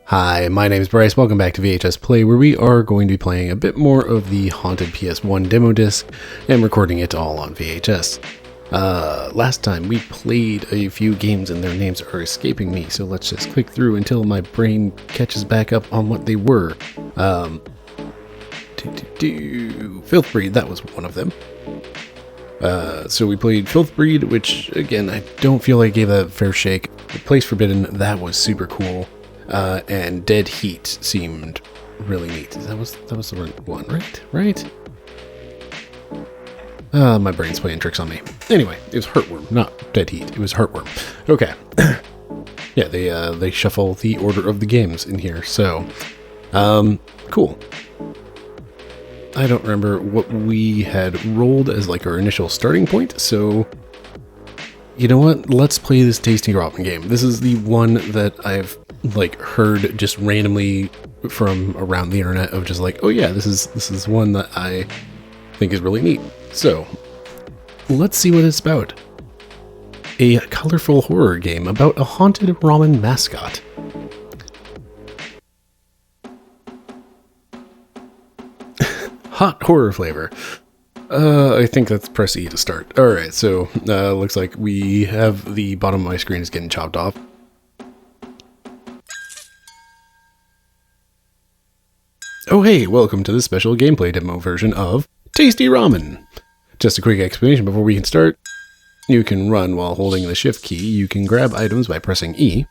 Hi, my name is Bryce. Welcome back to VHS Play, where we are going to be playing a bit more of the Haunted PS1 demo disc and recording it all on VHS. Last time we played a few games and their names are escaping me, so let's just click through until my brain catches back up on what they were. Filth Breed, that was one of them. So we played Filth Breed, which, again, I don't feel like I gave that a fair shake. The Place Forbidden, that was super cool. And Dead Heat seemed really neat. That was the right one, right? My brain's playing tricks on me. Anyway, it was Heartworm, not Dead Heat. It was Heartworm. Okay. Yeah, they shuffle the order of the games in here. So, cool. I don't remember what we had rolled as like our initial starting point. So, you know what? Let's play this Tasty Ramen game. This is the one that I've heard just randomly from around the internet of just like, oh yeah, this is one that I think is really neat. So let's see what it's about. A colorful horror game about a haunted ramen mascot. Hot horror flavor. I think that's press E to start. Alright, so looks like we have the bottom of my screen is getting chopped off. Oh hey, welcome to the special gameplay demo version of Tasty Ramen. Just a quick explanation before we can start. You can run while holding the shift key. You can grab items by pressing E.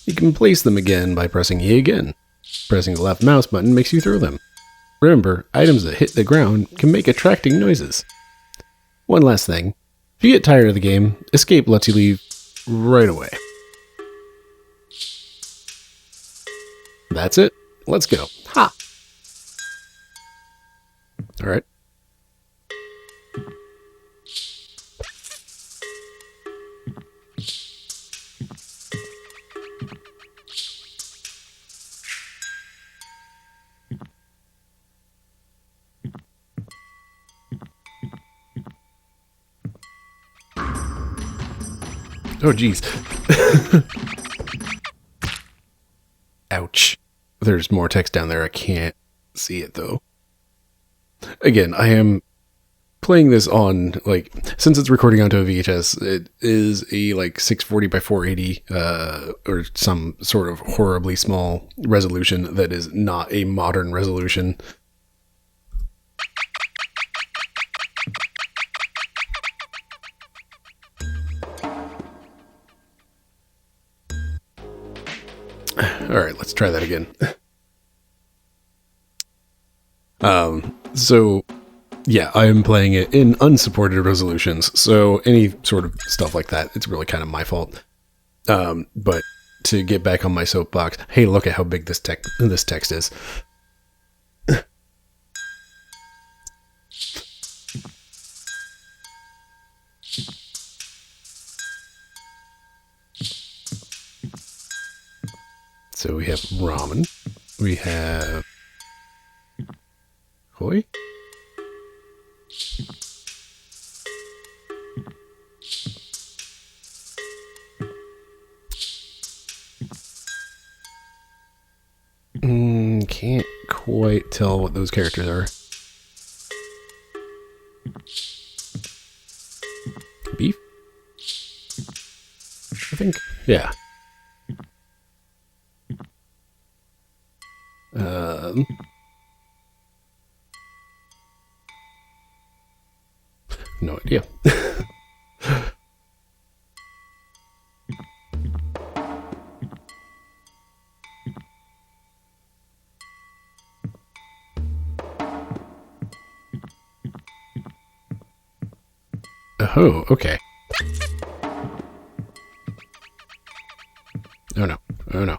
You can place them again by pressing E again. Pressing the left mouse button makes you throw them. Remember, items that hit the ground can make attracting noises. One last thing. If you get tired of the game, escape lets you leave right away. That's it. Let's go. Ha! Alright. Oh, geez. Ouch. There's more text down there. I can't see it, though. Again, I am playing this on, since it's recording onto a VHS, it is a, 640 by 480, or some sort of horribly small resolution that is not a modern resolution. Alright, let's try that again. So, yeah, I am playing it in unsupported resolutions, so any sort of stuff like that, it's really kind of my fault. But to get back on my soapbox, hey, look at how big this text is. So we have ramen, we have koi, can't quite tell what those characters are. Beef? I think, yeah. No idea. Oh, okay. Oh no. Oh no.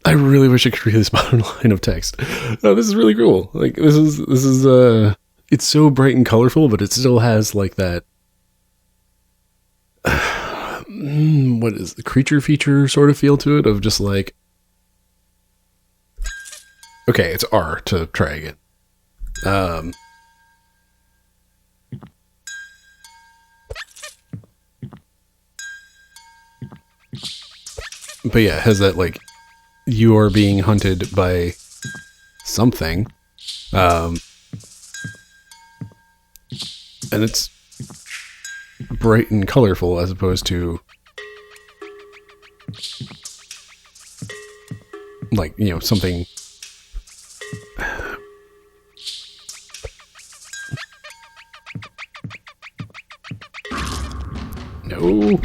I really wish I could read this bottom line of text. Oh, this is really cool. Like this is it's so bright and colorful, but it still has like that what is the creature feature sort of feel to it of just like, okay, it's R to try again. But yeah, it has that like, you are being hunted by something. And it's bright and colorful as opposed to like, you know, something. No.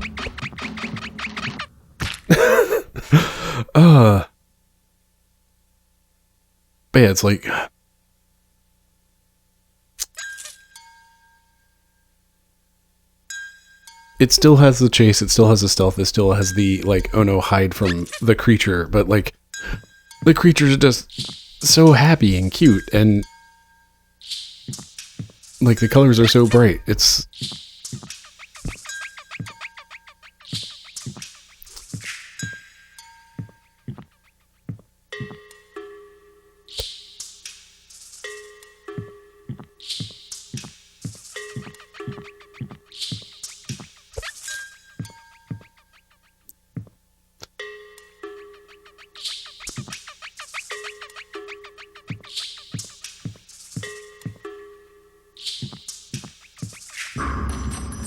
But yeah, it's like, it still has the chase, it still has the stealth, it still has the like, oh no, hide from the creature, but like the creature's just so happy and cute, and like the colors are so bright. It's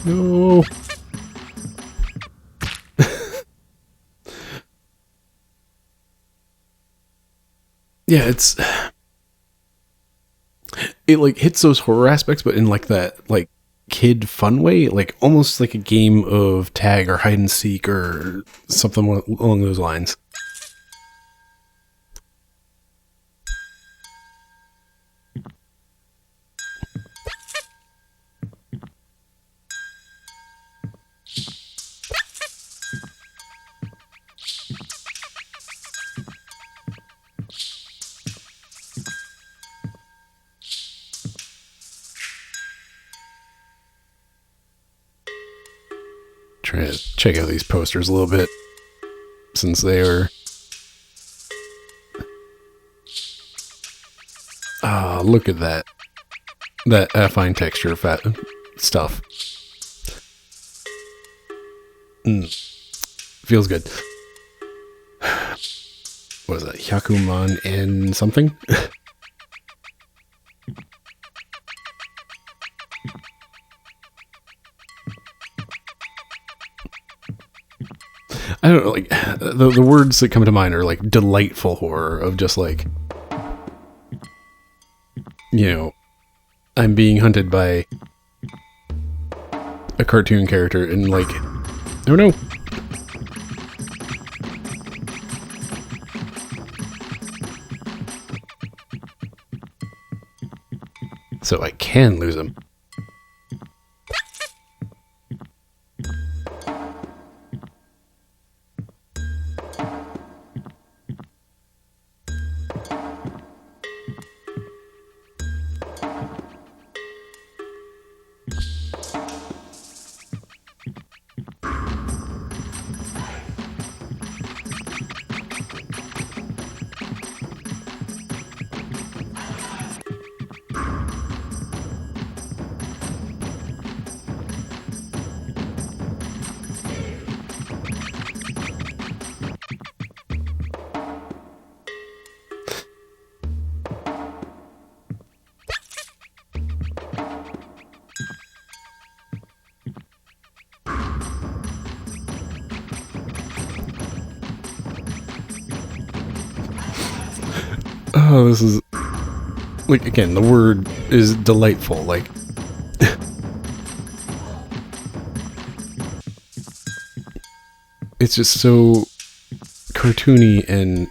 no. Yeah, it like hits those horror aspects, but in like that like kid fun way, like almost like a game of tag or hide and seek or something along those lines. Trying to check out these posters a little bit since they are. Ah, look at that. That affine texture fat stuff. Feels good. What is that? Hyakuman and something? I don't know, like, the words that come to mind are like delightful horror of just like, you know, I'm being hunted by a cartoon character and like, oh no. So I can lose him. Oh, this is like, again, the word is delightful. Like, it's just so cartoony and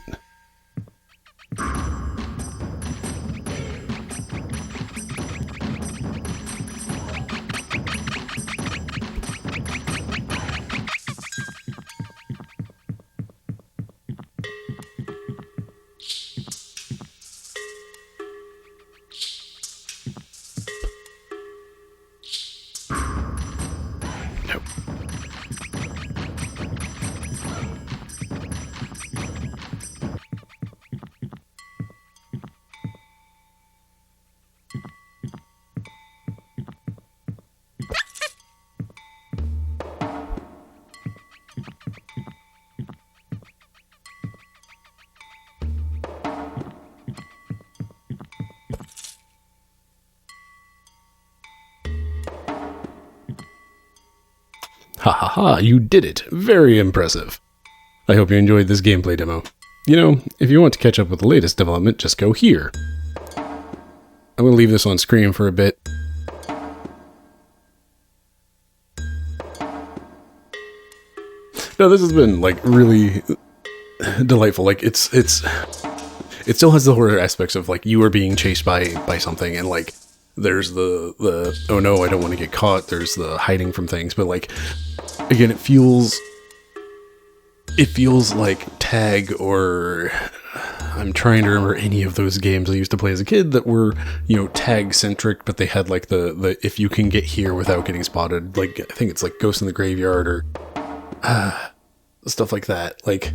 Ha ha ha, you did it. Very impressive. I hope you enjoyed this gameplay demo. You know, if you want to catch up with the latest development, just go here. I'm going to leave this on screen for a bit. No, this has been, like, really delightful. Like, it still has the horror aspects of, like, you are being chased by something, and, like, there's the oh no, I don't want to get caught, there's the hiding from things, but, like, again, it feels like Tag, or I'm trying to remember any of those games I used to play as a kid that were, you know, Tag-centric, but they had, like, the if you can get here without getting spotted, like, I think it's, like, Ghost in the Graveyard, or stuff like that. Like,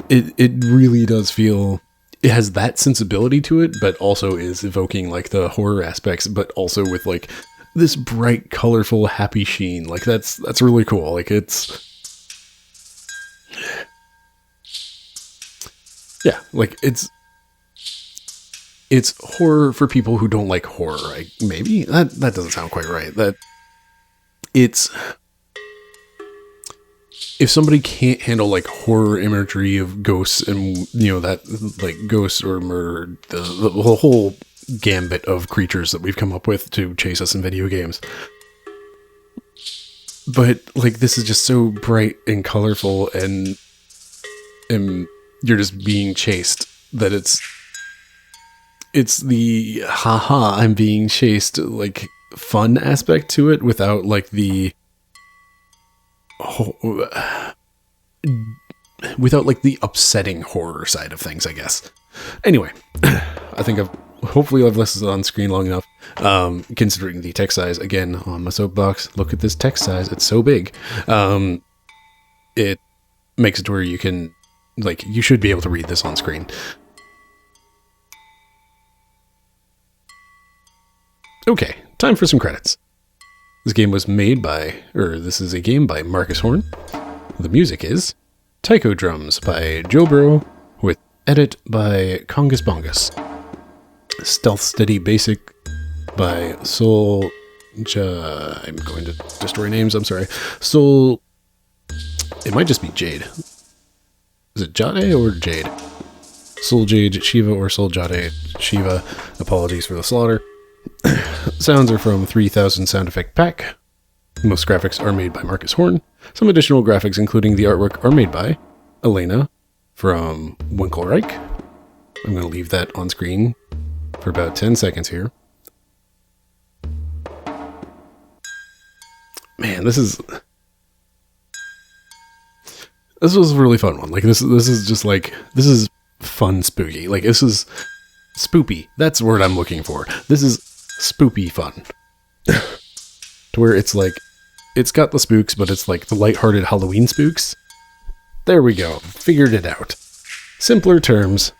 it really does feel, it has that sensibility to it, but also is evoking, like, the horror aspects, but also with, like, this bright, colorful, happy sheen. Like, that's really cool. Like, yeah, like, it's horror for people who don't like horror. Maybe that doesn't sound quite right. That it's, if somebody can't handle, like, horror imagery of ghosts and, you know, that, like, ghosts or murder, the whole gambit of creatures that we've come up with to chase us in video games. But, like, this is just so bright and colorful, and you're just being chased, that it's the haha, I'm being chased, like, fun aspect to it, without, like, the without, like, the upsetting horror side of things, I guess. Anyway, I think hopefully I've listed on screen long enough. Considering the text size, again, on my soapbox, look at this text size, it's so big. It makes it to where you can, like, you should be able to read this on screen. Okay, time for some credits. This is a game by Marcus Horn. The music is Taiko Drums by Joe Bro, with edit by Congus Bongus. Stealth Steady Basic by I'm going to destroy names, I'm sorry. It might just be Jade. Is it Jade or Jade? Soul Jade Shiva or Soul Jade Shiva. Apologies for the slaughter. Sounds are from 3000 Sound Effect Pack. Most graphics are made by Marcus Horn. Some additional graphics, including the artwork, are made by Elena from Winkelreich. I'm going to leave that on screen for about 10 seconds here. Man, this was a really fun one. Like, this is just, like, this is fun spooky. Like, this is spoopy. That's the word I'm looking for. This is spoopy fun. To where it's like, it's got the spooks, but it's like the lighthearted Halloween spooks. There we go. Figured it out. Simpler terms.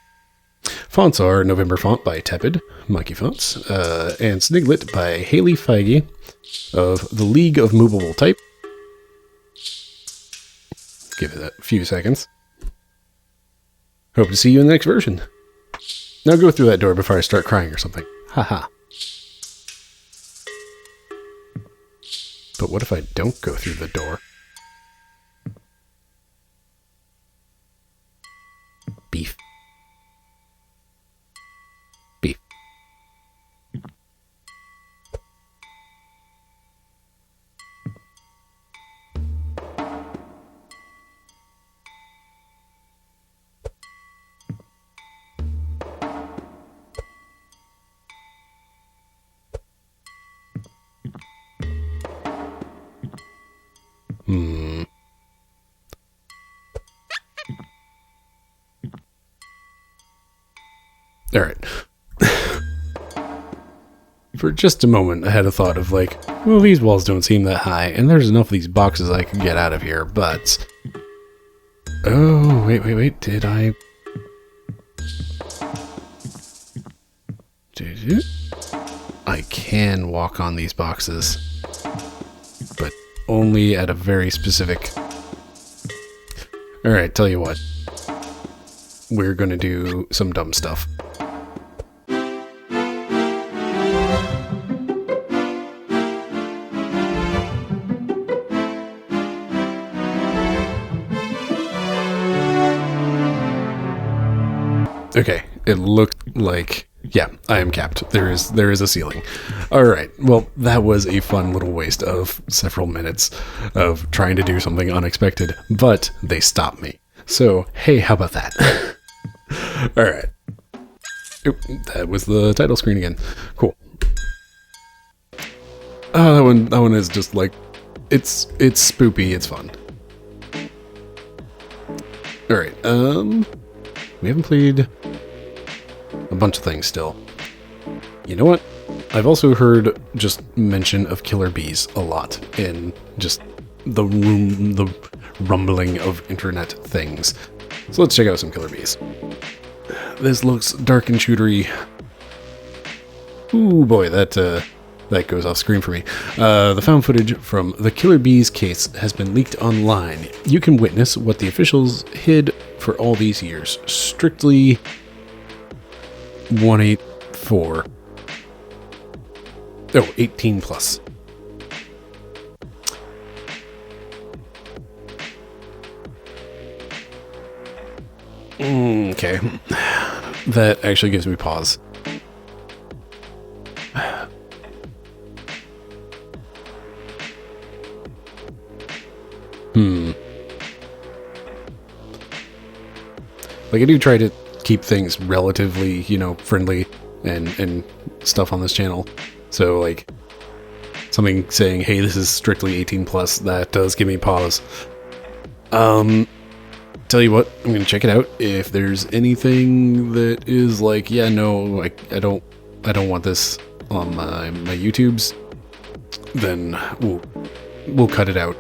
Fonts are November Font by Tepid, Monkey Fonts, and Sniglet by Haley Feige of the League of Movable Type. Give it a few seconds. Hope to see you in the next version. Now go through that door before I start crying or something. Haha. But what if I don't go through the door? Beef. Beef. Alright. For just a moment, I had a thought of, like, well, these walls don't seem that high, and there's enough of these boxes I could get out of here, but... Oh, wait, did I... I can walk on these boxes, but only at a very specific... Alright, tell you what. We're gonna do some dumb stuff. Okay, it looked like, yeah, I am capped. There is a ceiling. All right. Well, that was a fun little waste of several minutes of trying to do something unexpected, but they stopped me. So, hey, how about that? All right. Oop, that was the title screen again. Cool. Oh, that one is just like, it's spoopy. It's fun. All right. We haven't played a bunch of things still. You know what? I've also heard just mention of killer bees a lot in just the rumbling of internet things. So let's check out some killer bees. This looks dark and shootery. Ooh boy, that goes off screen for me. The found footage from the Killer Bees case has been leaked online. You can witness what the officials hid for all these years. Strictly 184. Oh, 18 plus. Okay. That actually gives me pause. Like, I do try to keep things relatively, friendly and stuff on this channel. So, like, something saying, hey, this is strictly 18 plus, that does give me pause. Tell you what, I'm gonna check it out. If there's anything that is like, yeah, no, I don't want this on my YouTubes, then we'll cut it out,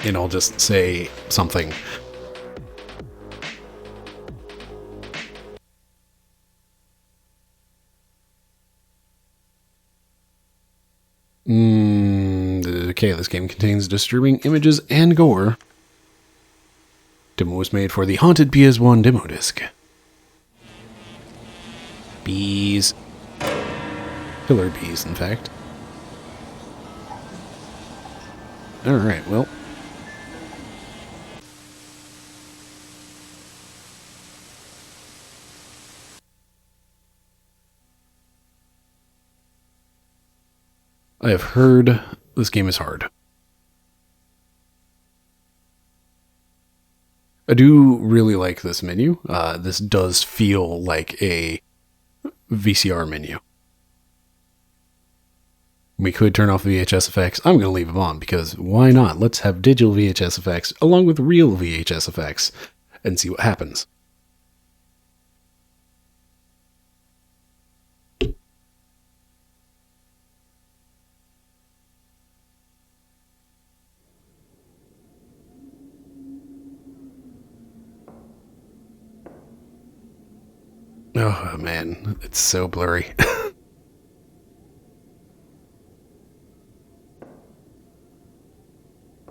and I'll just say something. Okay, this game contains disturbing images and gore. Demo was made for the Haunted PS1 demo disc. Bees. Killer bees, in fact. Alright, well. I have heard this game is hard. I do really like this menu. This does feel like a VCR menu. We could turn off VHS effects. I'm going to leave them on because why not? Let's have digital VHS effects along with real VHS effects and see what happens. Oh man, it's so blurry.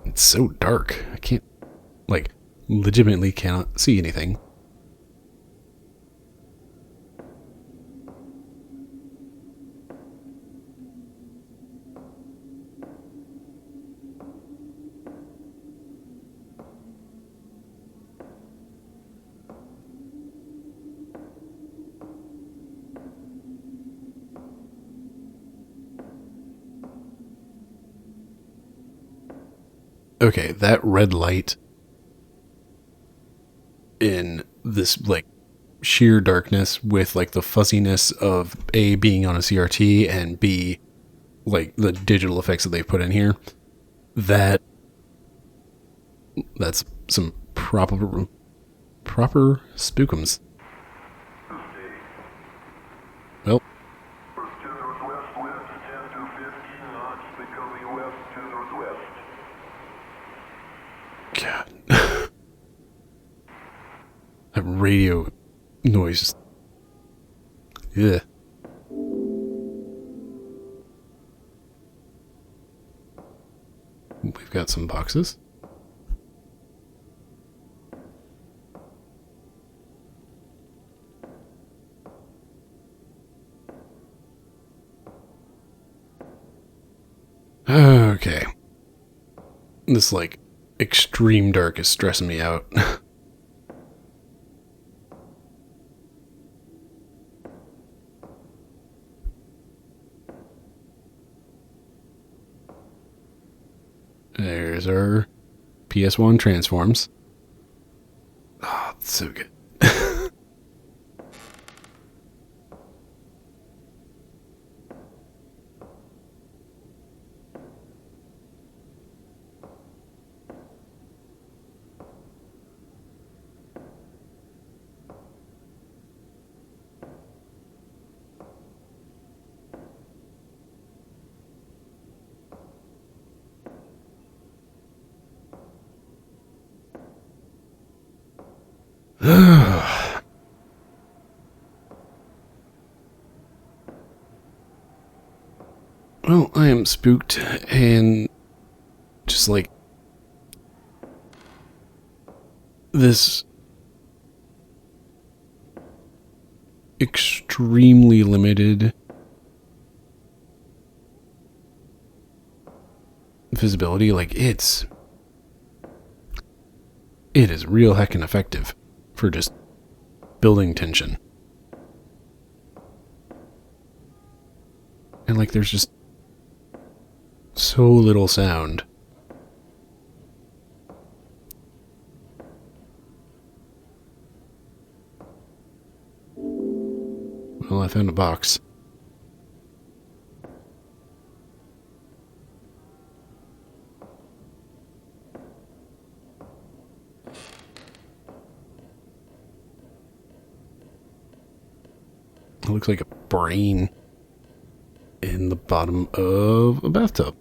It's so dark. I can't, like, legitimately cannot see anything. Okay, that red light in this, like, sheer darkness with, like, the fuzziness of A, being on a CRT, and B, like, the digital effects that they put in here, that's some proper spookums. Well. God. That radio noise. Yeah. We've got some boxes. Okay. This, like, extreme dark is stressing me out. PS1 transforms. Oh, it's so good. Well, I am spooked and just like this extremely limited visibility, like it is real heckin' effective for just building tension. And like there's just so little sound. Well, I found a box. It looks like a brain in the bottom of a bathtub.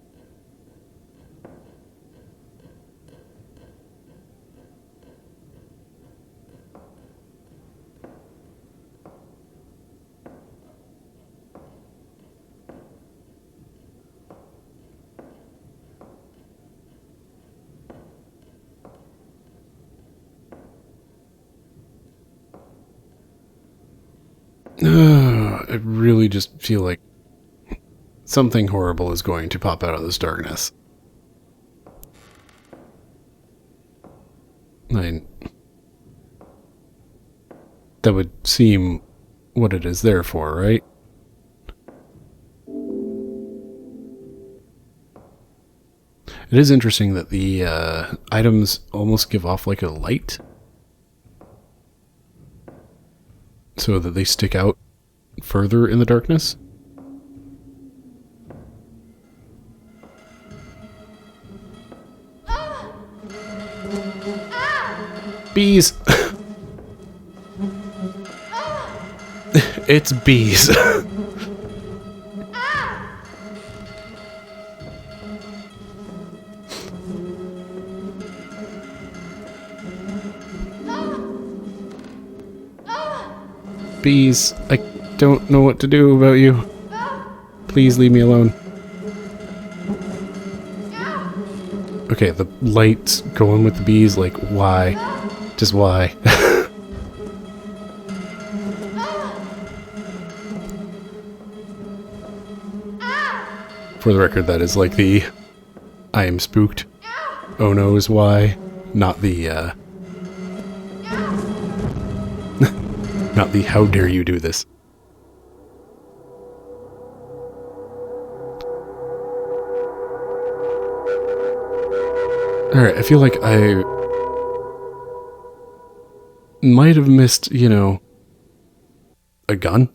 I really just feel like something horrible is going to pop out of this darkness. That would seem what it is there for, right? It is interesting that the items almost give off like a light, so that they stick out further in the darkness. Bees! It's bees. Bees, I don't know what to do about you. Please leave me alone. Okay, the light's going with the bees, like, why? Just why? For the record, that is like the I am spooked. Oh no is why, not the not the how dare you do this. Alright, I feel like I might have missed, you know, a gun.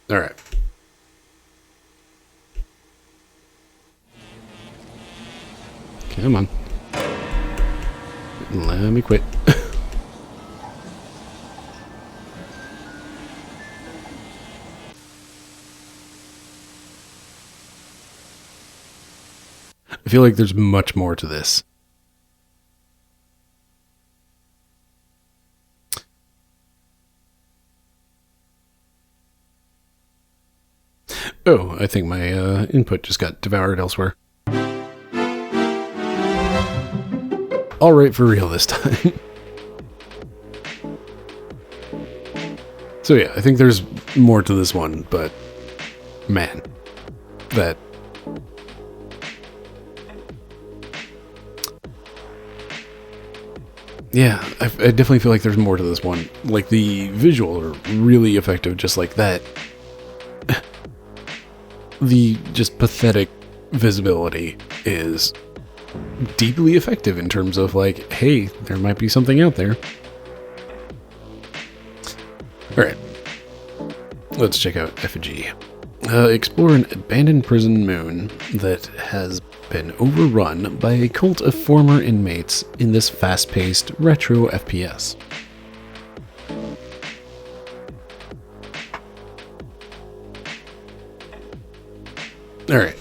Alright. Come on. Let me quit. I feel like there's much more to this. Oh, I think my input just got devoured elsewhere. Alright, for real this time. So yeah, I think there's more to this one, but man, that... Yeah, I definitely feel like there's more to this one. Like, the visual are really effective just like that. the just pathetic visibility is deeply effective in terms of like, hey, there might be something out there. Alright, let's check out effigy. Explore an abandoned prison moon that has been overrun by a cult of former inmates in this fast-paced retro FPS. Alright.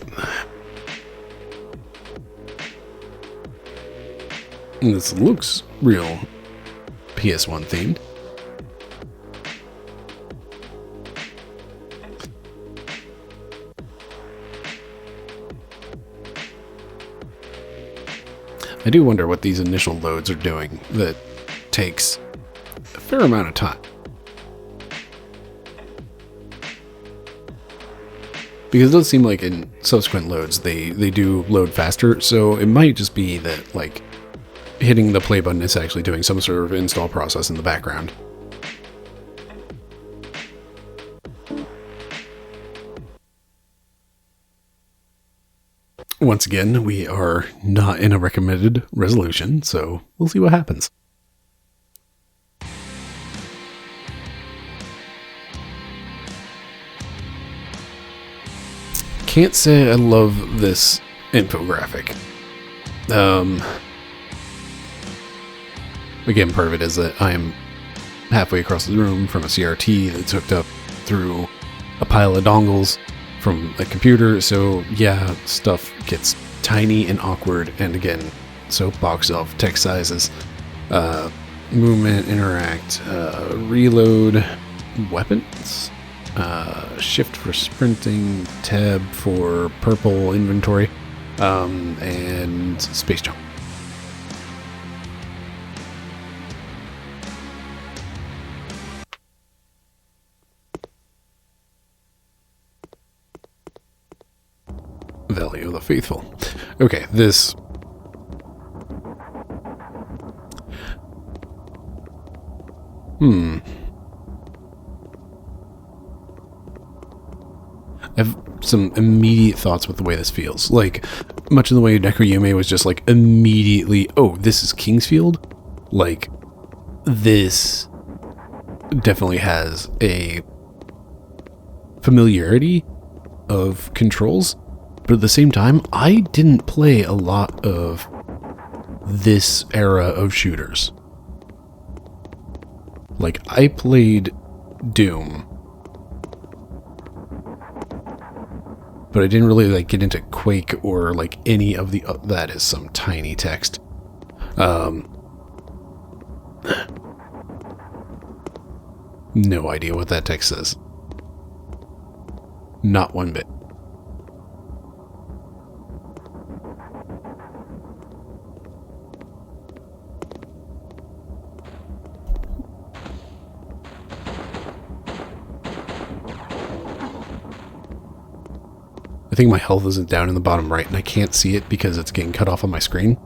This looks real PS1 themed. I do wonder what these initial loads are doing that takes a fair amount of time. Because it does seem like in subsequent loads they do load faster, so it might just be that like hitting the play button is actually doing some sort of install process in the background. Once again, we are not in a recommended resolution, so we'll see what happens. Can't say I love this infographic. Again, part of it is that I am halfway across the room from a CRT that's hooked up through a pile of dongles from a computer, so yeah, stuff gets tiny and awkward, and again, soapbox of text sizes, movement, interact, reload, weapons, shift for sprinting, tab for purple inventory, and space jump. Valley of the Faithful. Okay, this... I have some immediate thoughts with the way this feels. Like, much in the way Nekuyume was just like immediately, oh, this is Kingsfield? Like, this definitely has a familiarity of controls, but at the same time, I didn't play a lot of this era of shooters. Like, I played Doom, but I didn't really like get into Quake or like any of the that is some tiny text. No idea what that text says. Not one bit. I think my health isn't down in the bottom right, and I can't see it because it's getting cut off on my screen.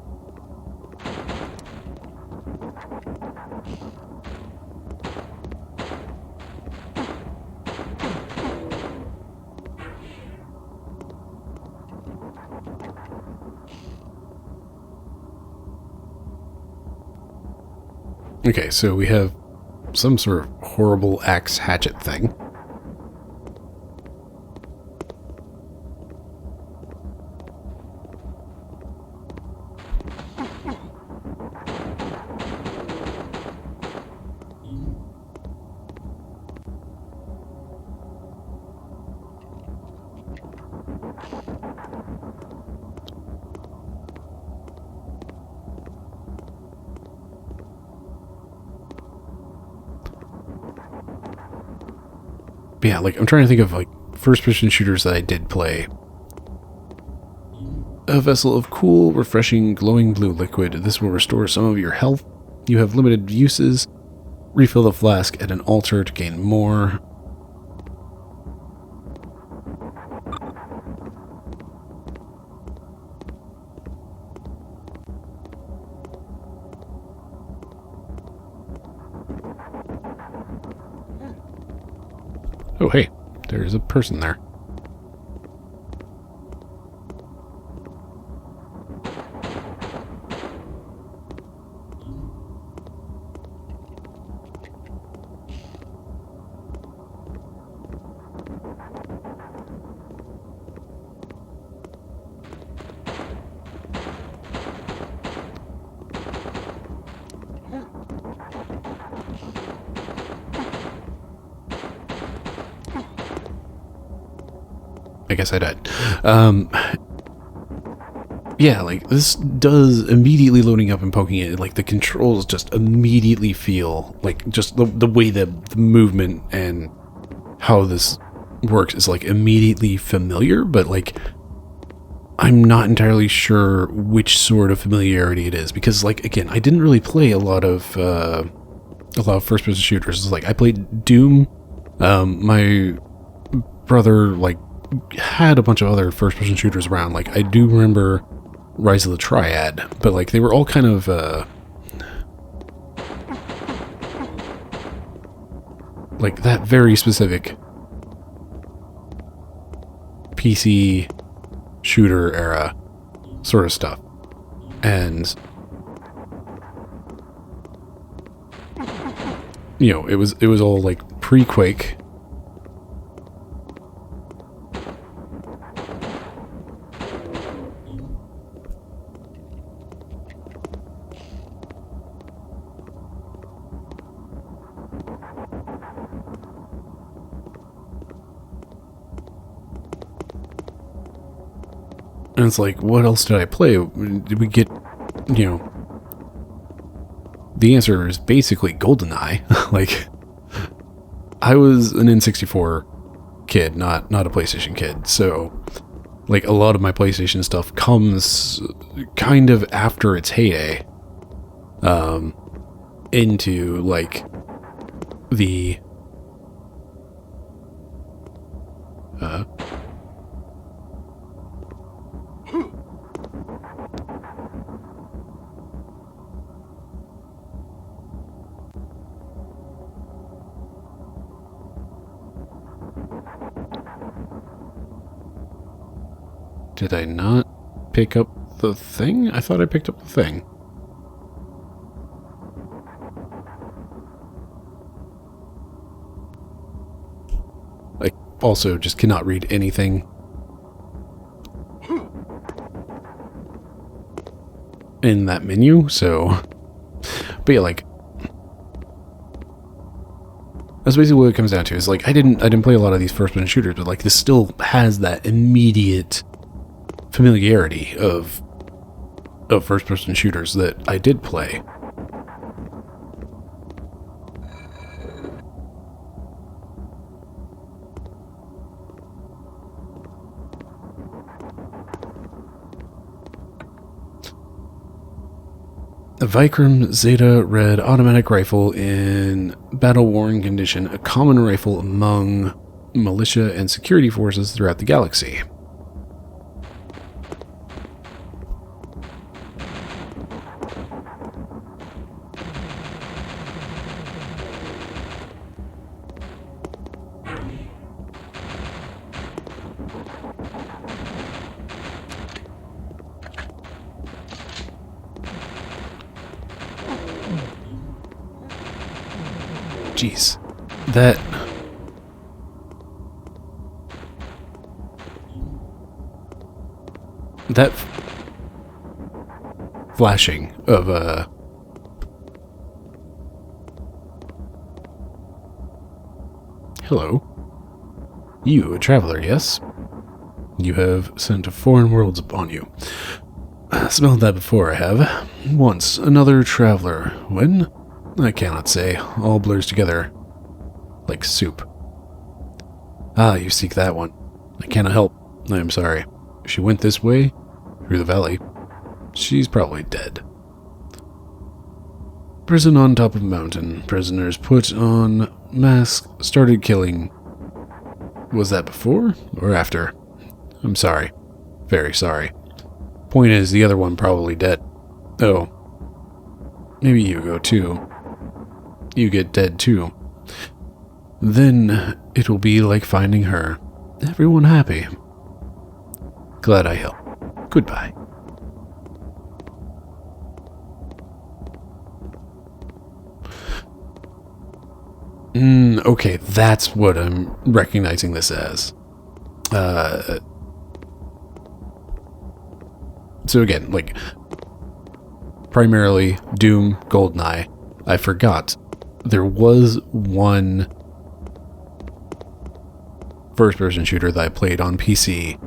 Okay, so we have some sort of horrible axe hatchet thing. But yeah, like, I'm trying to think of, like, first-person shooters that I did play. A vessel of cool, refreshing, glowing blue liquid. This will restore some of your health. You have limited uses. Refill the flask at an altar to gain more. Oh, hey, there's a person there. I guess I died. Yeah, like, this does immediately loading up and poking it, like, the controls just immediately feel, like, just the way that the movement and how this works is, like, immediately familiar, but, like, I'm not entirely sure which sort of familiarity it is, because, like, again, I didn't really play a lot of first-person shooters. Like, I played Doom. My brother, like, had a bunch of other first-person shooters around. Like, I do remember Rise of the Triad, but, like, they were all kind of, like, that very specific PC shooter era sort of stuff. And, you know, it was all, like, pre-Quake. And it's like, what else did I play? Did we get, you know... The answer is basically GoldenEye. Like, I was an N64 kid, not a PlayStation kid, so, like, a lot of my PlayStation stuff comes kind of after its heyday, into, like, the, Did I not pick up the thing? I thought I picked up the thing. I also just cannot read anything in that menu, so... But yeah, like... That's basically what it comes down to, is like, I didn't play a lot of these first-person shooters, but like, this still has that immediate familiarity of first-person shooters that I did play. A Vikram Zeta Red automatic rifle in battle-worn condition, a common rifle among militia and security forces throughout the galaxy. Jeez, that flashing of hello, you a traveler, yes? You have sent foreign worlds upon you. Smelled that before, I have. Once another traveler. When? I cannot say. All blurs together like soup. Ah, you seek that one. I cannot help. I am sorry. She went this way, through the valley. She's probably dead. Prison on top of mountain. Prisoners put on masks, started killing. Was that before or after? I'm sorry. Very sorry. Point is, the other one probably dead. Oh. Maybe you go too. You get dead too. Then it will be like finding her. Everyone happy. Glad I helped. Goodbye. Okay, that's what I'm recognizing this as. So again, like, primarily Doom, GoldenEye. I forgot there was one first-person shooter that I played on PC,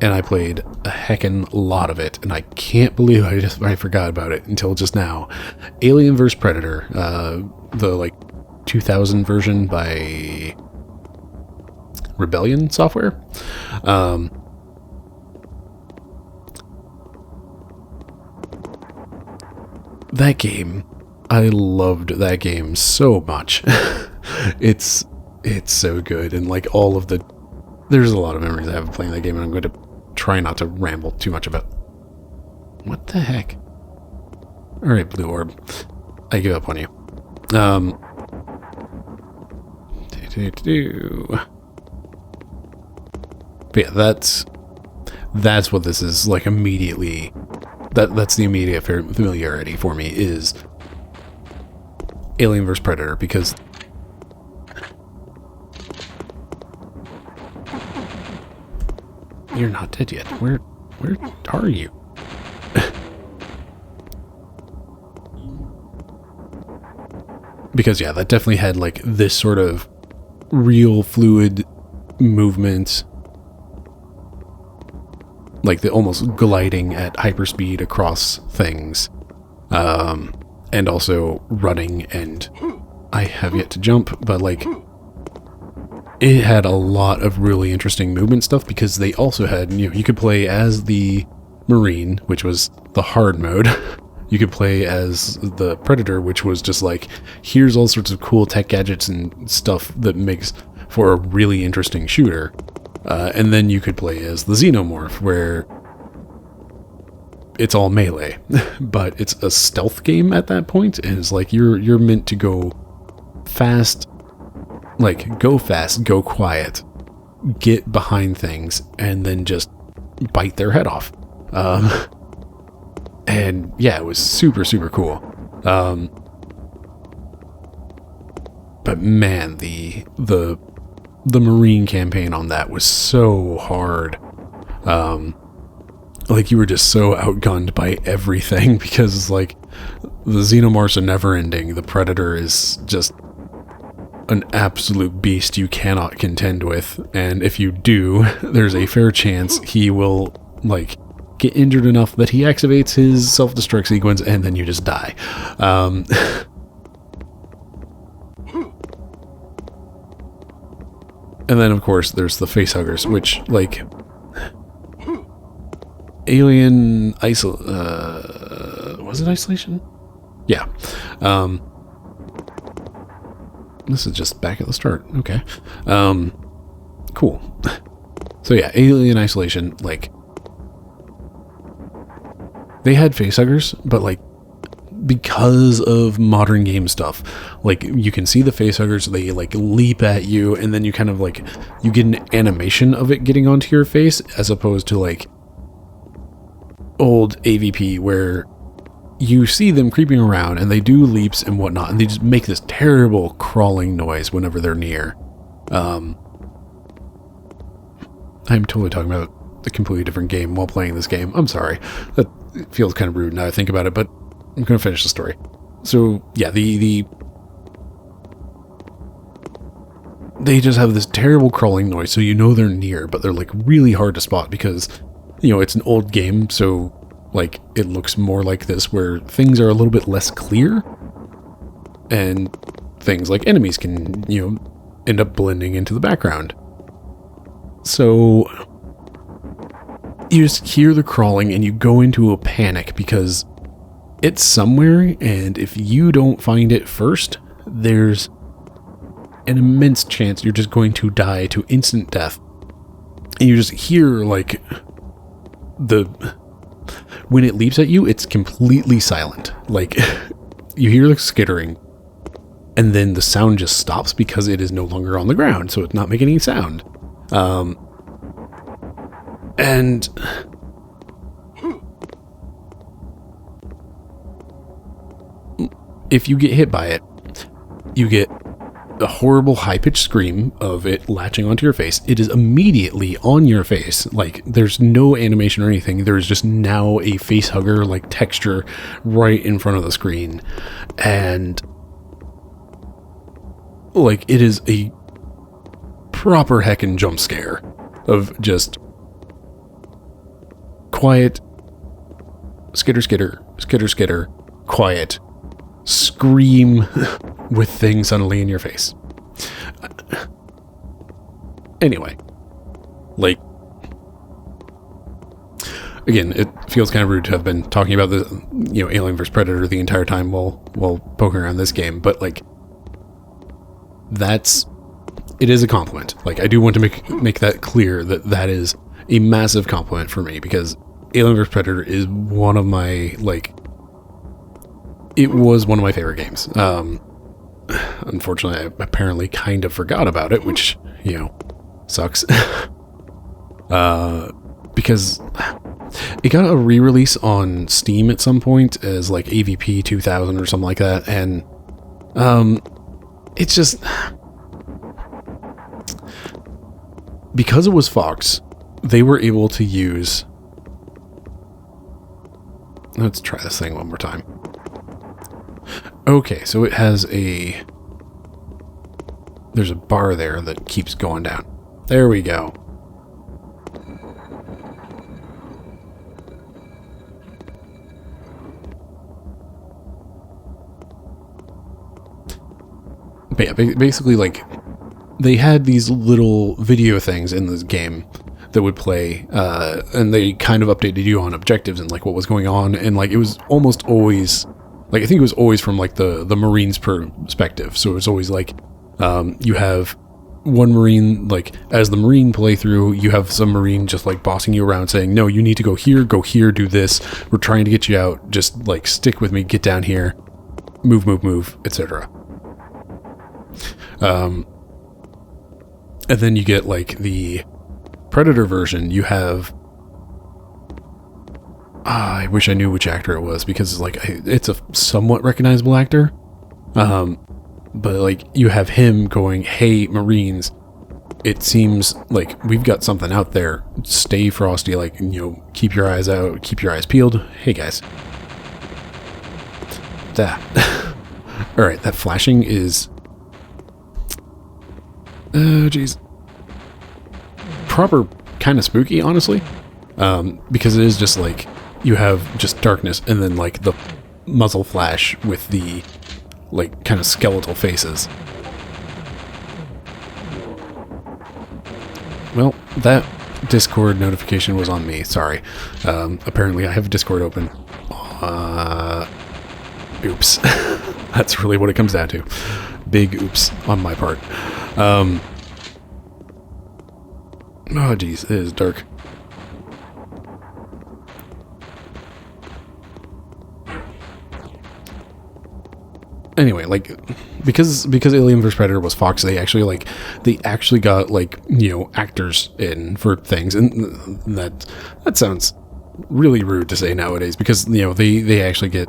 and I played a heckin' lot of it, and I can't believe I forgot about it until just now. Alien vs. Predator, the like 2000 version by Rebellion Software. That game, I loved that game so much. It's so good, and like all of the, there's a lot of memories I have of playing that game, and I'm going to try not to ramble too much about. What the heck? All right, Blue Orb, I give up on you. But yeah, that's what this is like immediately. That's the immediate familiarity for me is Alien vs. Predator, because you're not dead yet. Where are you? Because yeah, that definitely had like this sort of real fluid movement, like the almost gliding at hyperspeed across things, and also running, and I have yet to jump, but like it had a lot of really interesting movement stuff, because they also had, you know, you could play as the Marine, which was the hard mode. You could play as the Predator, which was just like, here's all sorts of cool tech gadgets and stuff that makes for a really interesting shooter. And then you could play as the Xenomorph, where it's all melee, but it's a stealth game at that point, and it's like you're meant to go fast, like go fast, go quiet, get behind things, and then just bite their head off. And yeah, it was super, super cool. But man, the Marine campaign on that was so hard. Like you were just so outgunned by everything, because like the Xenomorphs are never ending. The Predator is just an absolute beast you cannot contend with. And if you do, there's a fair chance he will like get injured enough that he activates his self-destruct sequence, and then you just die. And then, of course, there's the facehuggers, which, like, Alien was it Isolation? Yeah. This is just back at the start. Okay. Cool. So yeah, Alien Isolation, like, they had facehuggers, but like, because of modern game stuff, like you can see the facehuggers, they like leap at you, and then you kind of like, you get an animation of it getting onto your face, as opposed to like old AVP where you see them creeping around and they do leaps and whatnot, and they just make this terrible crawling noise whenever they're near. I'm totally talking about a completely different game while playing this game. I'm sorry. That feels kind of rude now I think about it, but I'm going to finish the story. So, yeah, they just have this terrible crawling noise, so you know they're near, but they're, like, really hard to spot because, you know, it's an old game, so, like, it looks more like this, where things are a little bit less clear, and things like enemies can, you know, end up blending into the background. So you just hear the crawling and you go into a panic because it's somewhere, and if you don't find it first, there's an immense chance you're just going to die to instant death. And you just hear, like, when it leaps at you, it's completely silent. Like, you hear the skittering, and then the sound just stops because it is no longer on the ground, so it's not making any sound. And if you get hit by it, you get a horrible high-pitched scream of it latching onto your face. It is immediately on your face. Like, there's no animation or anything. There's just now a face hugger, like, texture right in front of the screen. And, like, it is a proper heckin' jump scare of just quiet, skitter, skitter, skitter, skitter, quiet, scream with things suddenly in your face. Anyway, like, again, it feels kind of rude to have been talking about the, Alien vs. Predator the entire time while poking around this game, but like, it is a compliment. Like, I do want to make that clear that is a massive compliment for me, because Alien vs. Predator is one of my, it was one of my favorite games. Unfortunately, I apparently kind of forgot about it, which, sucks. Because it got a re-release on Steam at some point as like AVP 2000 or something like that, and it's just, because it was Fox, they were able to use, let's try this thing one more time. Okay, so it has there's a bar there that keeps going down. There we go. But yeah, basically, like, they had these little video things in this game that would play, and they kind of updated you on objectives and, like, what was going on, and, like, it was almost always, like, I think it was always from, like, the Marine's perspective, so it was always, like, you have one Marine, like, as the Marine playthrough, you have some Marine just, like, bossing you around saying, no, you need to go here, do this, we're trying to get you out, just, like, stick with me, get down here, move, etc. And then you get, like, the Predator version, you have, I wish I knew which actor it was, because, like, it's a somewhat recognizable actor, but, like, you have him going, hey, Marines, it seems like we've got something out there, stay frosty, like, keep your eyes out, keep your eyes peeled, hey, guys. That. Alright, that flashing is, oh, jeez. Proper kind of spooky, honestly. Because it is just like, you have just darkness and then, like, the muzzle flash with the, like, kind of skeletal faces. Well, that Discord notification was on me, sorry. Apparently I have Discord open. Oops. That's really what it comes down to. Big oops on my part. Oh, geez, it is dark. Anyway, like, because Alien vs. Predator was Fox, they actually got, like, actors in for things, and that sounds really rude to say nowadays, because, they actually get,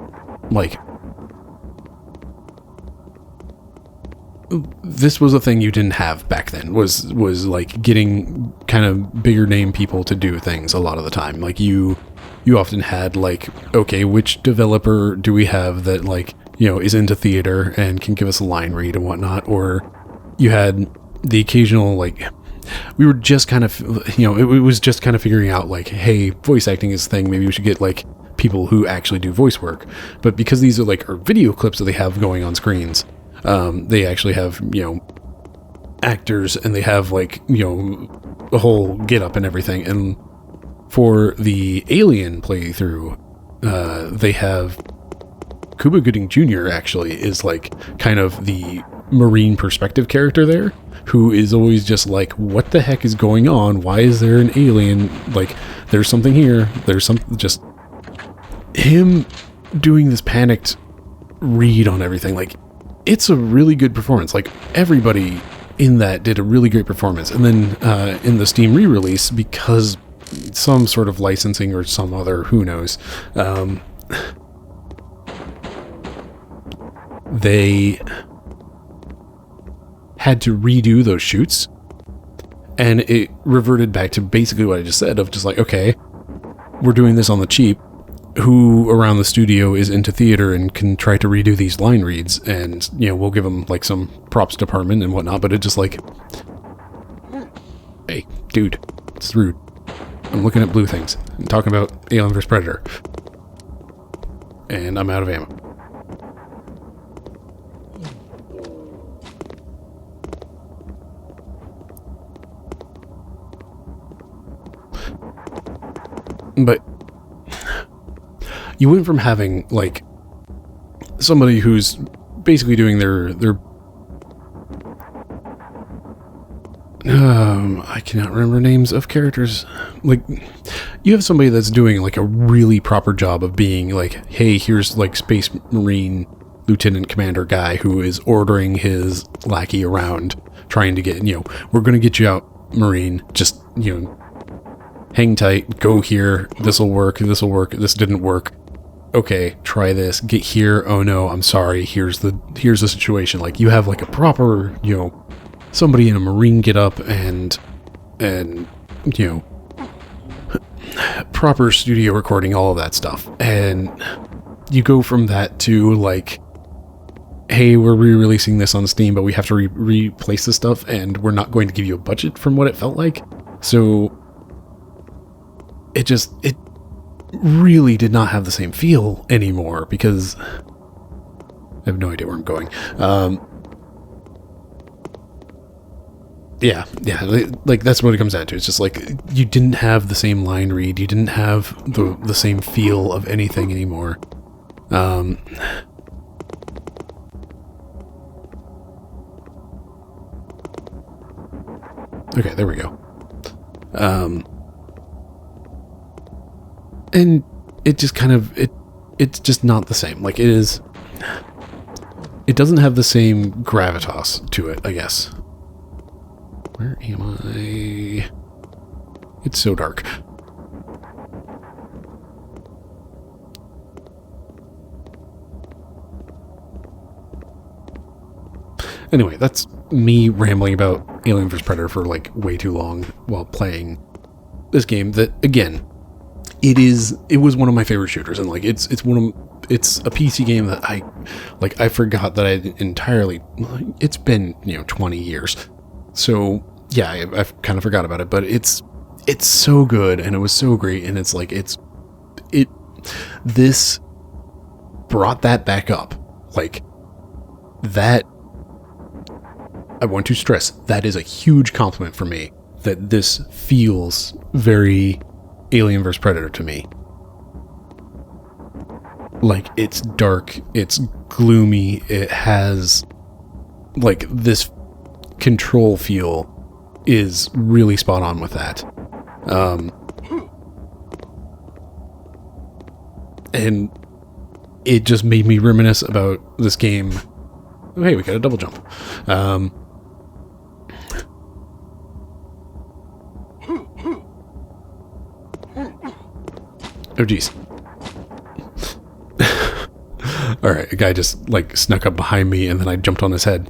like, this was a thing you didn't have back then, was like getting kind of bigger name people to do things a lot of the time. Like, you often had, like, okay, which developer do we have that, like, is into theater and can give us a line read and whatnot, or you had the occasional, like, we were just kind of, it was just kind of figuring out, like, hey, voice acting is a thing, maybe we should get, like, people who actually do voice work. But because these are, like, video clips that they have going on screens, they actually have, actors, and they have, like, a whole get up and everything. And for the Alien playthrough, they have Cuba Gooding Jr. actually is, like, kind of the Marine perspective character there, who is always just like, what the heck is going on? Why is there an alien? Like, there's something here. There's something, just him doing this panicked read on everything. Like, it's a really good performance. Like, everybody in that did a really great performance. And then in the Steam re-release, because some sort of licensing or some other, who knows, they had to redo those shoots, and it reverted back to basically what I just said, of just like, okay, we're doing this on the cheap. Who around the studio is into theater and can try to redo these line reads, and we'll give them, like, some props department and whatnot, but it just, like, dude, it's rude. I'm looking at blue things and talking about Alien vs. Predator. And I'm out of ammo. But you went from having, like, somebody who's basically doing their I cannot remember names of characters. Like, you have somebody that's doing, like, a really proper job of being, like, hey, here's, like, Space Marine Lieutenant Commander guy who is ordering his lackey around, trying to get, we're going to get you out, Marine. Just, hang tight, go here, this'll work, this didn't work. Okay, try this, get here, oh no, I'm sorry, here's the situation. Like, you have, like, a proper, somebody in a Marine get up and proper studio recording, all of that stuff. And you go from that to, like, hey, we're re-releasing this on Steam, but we have to replace this stuff, and we're not going to give you a budget from what it felt like. So it really did not have the same feel anymore, because I have no idea where I'm going. Yeah, like, that's what it comes down to. It's just like, you didn't have the same line read, you didn't have the same feel of anything anymore. Okay, there we go. And it just kind of, it's just not the same. Like, it doesn't have the same gravitas to it, I guess. Where am I? It's so dark. Anyway, that's me rambling about Alien vs. Predator for, like, way too long while playing this game that, again, it was one of my favorite shooters, and, like, it's a PC game that I forgot that I entirely, it's been, 20 years. So yeah, I've kind of forgot about it, but it's so good, and it was so great, and it's like, this brought that back up. Like, that, I want to stress, that is a huge compliment for me, that this feels very Alien vs. Predator to me. Like, it's dark, it's gloomy, it has, like, this control feel is really spot on with that. And it just made me reminisce about this game. Oh, hey, we got a double jump. Oh, geez. Alright, a guy just, like, snuck up behind me, and then I jumped on his head.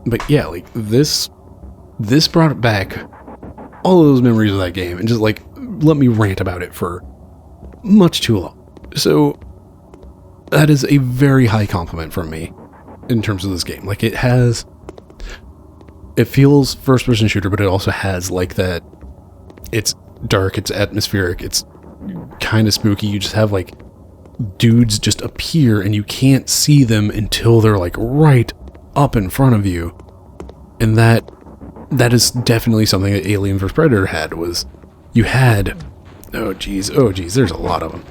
But yeah, like, this brought it back, all of those memories of that game, and just, like, let me rant about it for much too long. So that is a very high compliment from me in terms of this game. Like, it feels first-person shooter, but it also has, like, that, it's dark, it's atmospheric, it's kind of spooky. You just have, like, dudes just appear, and you can't see them until they're, like, right up in front of you. And that is definitely something that Alien vs. Predator had, was you had, oh geez, there's a lot of them.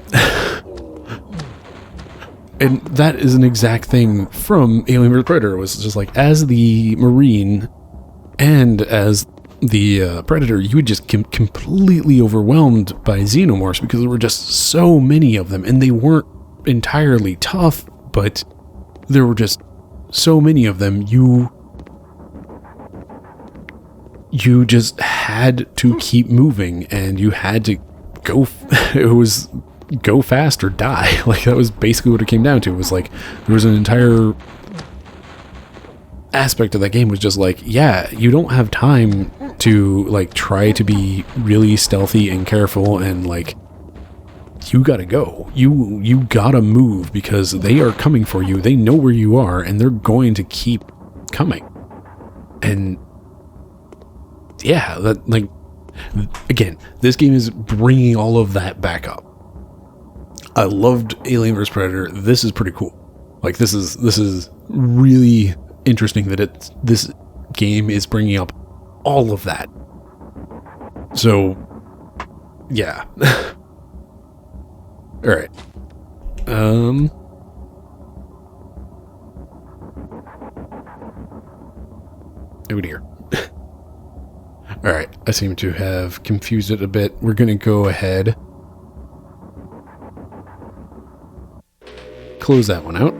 And that is an exact thing from Alien vs. Predator, was just like, as the Marine and as the Predator, you would just completely overwhelmed by xenomorphs, because there were just so many of them, and they weren't entirely tough, but there were just so many of them. You just had to keep moving, and you had to go. It was go fast or die. Like, that was basically what it came down to. It was like, there was an entire aspect of that game was just like, yeah, you don't have time to, like, try to be really stealthy and careful and, like, you gotta go. You gotta move because they are coming for you. They know where you are, and they're going to keep coming. And yeah, that, like, again, this game is bringing all of that back up. I loved Alien vs. Predator. This is pretty cool. Like, this is really interesting that this game is bringing up all of that. So, yeah. All right. Oh dear. All right. I seem to have confused it a bit. We're going to go ahead. Close that one out.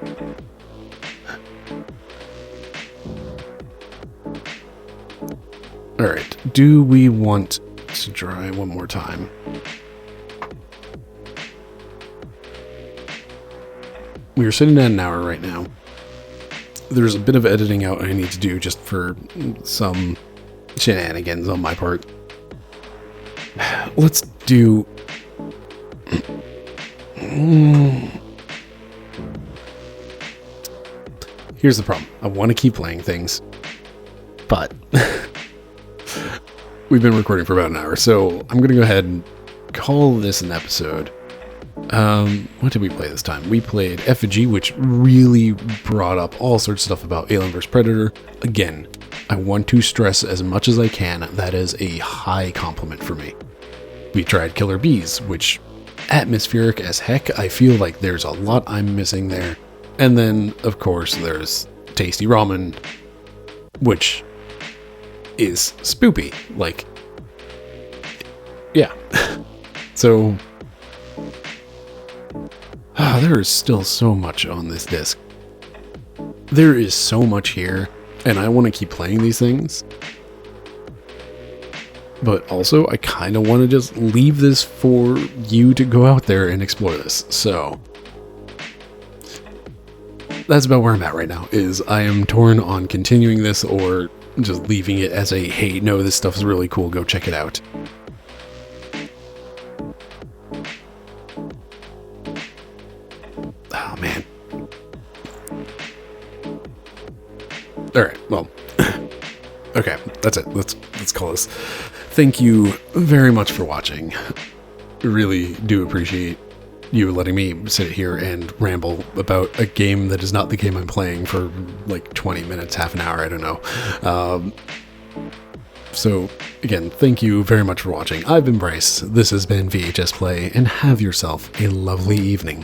All right. Do we want to try one more time? We are sitting at an hour right now. There's a bit of editing out I need to do just for some shenanigans on my part. Let's do... Here's the problem. I want to keep playing things, but we've been recording for about an hour, so I'm going to go ahead and call this an episode. What did we play this time? We played Effigy, which really brought up all sorts of stuff about Alien vs. Predator. Again, I want to stress as much as I can, that is a high compliment for me. We tried Killer Bees, which, atmospheric as heck, I feel like there's a lot I'm missing there. And then, of course, there's Tasty Ramen, which is spoopy. Like, yeah. So, there is still so much on this disc. There is so much here, and I want to keep playing these things. But also, I kind of want to just leave this for you to go out there and explore this. So, that's about where I'm at right now, is I am torn on continuing this or just leaving it as a, hey, no, this stuff is really cool, go check it out. Oh, man. Alright, well, okay, that's it. Let's call this. Thank you very much for watching. Really do appreciate you letting me sit here and ramble about a game that is not the game I'm playing for like 20 minutes, half an hour, I don't know. So, again, thank you very much for watching. I've been Bryce, this has been VHS Play, and have yourself a lovely evening.